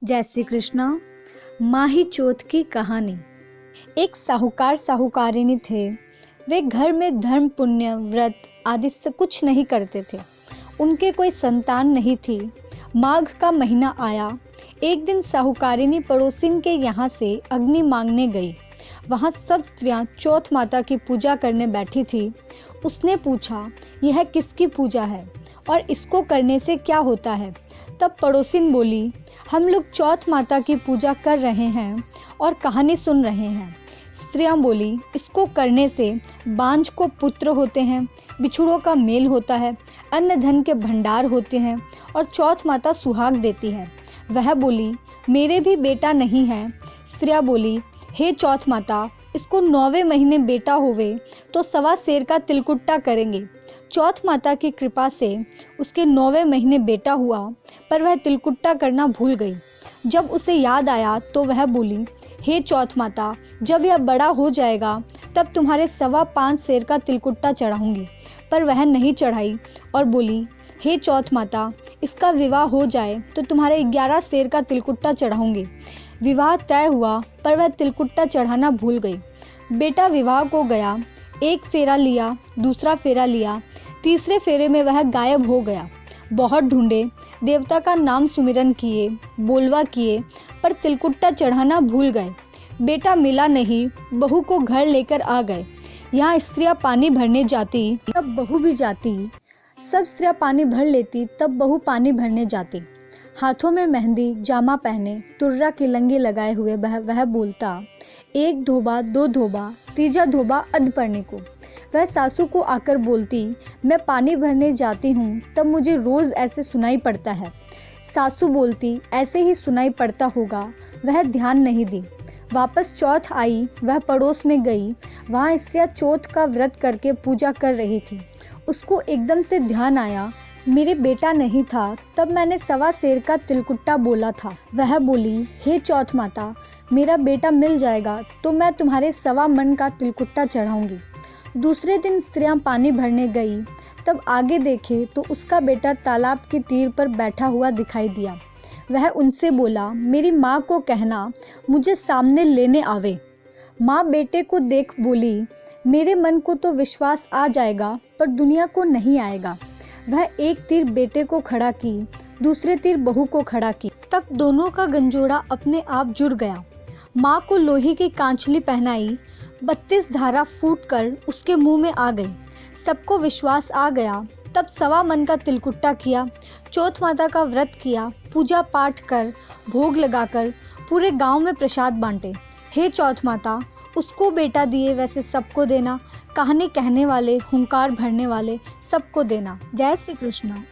जय श्री कृष्णा। माही चौथ की कहानी। एक साहूकार साहूकारिनी थे। वे घर में धर्म पुण्य व्रत आदि से कुछ नहीं करते थे। उनके कोई संतान नहीं थी। माघ का महीना आया। एक दिन साहूकारिनी पड़ोसिन के यहाँ से अग्नि मांगने गई। वहाँ सब स्त्रियाँ चौथ माता की पूजा करने बैठी थी। उसने पूछा, यह किसकी पूजा है और इसको करने से क्या होता है? तब पड़ोसिन बोली, हम लोग चौथ माता की पूजा कर रहे हैं और कहानी सुन रहे हैं। स्त्रियां बोली, इसको करने से बांझ को पुत्र होते हैं, बिछुड़ों का मेल होता है, अन्न धन के भंडार होते हैं और चौथ माता सुहाग देती है। वह बोली, मेरे भी बेटा नहीं है। स्त्रियां बोली, हे चौथ माता, इसको 9वें महीने बेटा होवे तो 1.25 सेर का तिलकुट्टा करेंगे। चौथ माता की कृपा से उसके 9वें महीने बेटा हुआ, पर वह तिलकुट्टा करना भूल गई। जब उसे याद आया तो वह बोली, हे चौथ माता, जब यह बड़ा हो जाएगा तब तुम्हारे 5.25 सेर का तिलकुट्टा चढ़ाऊंगी। पर वह नहीं चढ़ाई और बोली, हे चौथ माता, इसका विवाह हो जाए तो तुम्हारे 11 सेर का तिलकुट्टा चढ़ाऊंगी। विवाह तय हुआ, पर वह तिलकुट्टा चढ़ाना भूल गई। बेटा विवाह को गया। एक फेरा लिया, दूसरा फेरा लिया, तीसरे फेरे में वह गायब हो गया। बहुत ढूंढे, देवता का नाम सुमिरन किए, बोलवा किए, पर तिलकुट्टा चढ़ाना भूल गए। बेटा मिला नहीं। बहू को घर लेकर आ गए। यहाँ स्त्रियाँ पानी भरने जाती तब बहू भी जाती। सब स्त्रियाँ पानी भर लेती तब बहू पानी भरने जाती। हाथों में मेहंदी, जामा पहने, तुर्रा की लंगी लगाए हुए वह बोलता, 1 धोबा 2 धोबा, तीजा धोबा अध पड़ने को। वह सासू को आकर बोलती, मैं पानी भरने जाती हूँ तब मुझे रोज़ ऐसे सुनाई पड़ता है। सासू बोलती, ऐसे ही सुनाई पड़ता होगा। वह ध्यान नहीं दी। वापस चौथ आई। वह पड़ोस में गई। वहाँ स्त्रियाँ चौथ का व्रत करके पूजा कर रही थी। उसको एकदम से ध्यान आया, मेरे बेटा नहीं था, तब मैंने 1.25 सेर का तिलकुट्टा बोला था। वह बोली, हे चौथ माता, मेरा बेटा मिल जाएगा तो मैं तुम्हारे 1.25 मन का तिलकुट्टा चढ़ाऊंगी। दूसरे दिन स्त्रियां पानी भरने गई। तब आगे देखे तो उसका बेटा तालाब के तीर पर बैठा हुआ दिखाई दिया। वह उनसे बोला, मेरी माँ को कहना मुझे सामने लेने आवे। माँ बेटे को देख बोली, मेरे मन को तो विश्वास आ जाएगा, पर दुनिया को नहीं आएगा। वह एक तीर बेटे को खड़ा की, दूसरे तीर बहू को खड़ा की। तब दोनों का गंजोड़ा अपने आप जुड़ गया। माँ को लोहे की कांचली पहनाई। 32 धारा फूटकर उसके मुंह में आ गई। सबको विश्वास आ गया। तब 1.25 मन का तिलकुट्टा किया। चौथ माता का व्रत किया। पूजा पाठ कर, भोग लगाकर पूरे गांव में प्रसाद बांटे। हे चौथ माता, उसको बेटा दिए वैसे सबको देना। कहानी कहने वाले, हुंकार भरने वाले सबको देना। जय श्री कृष्ण।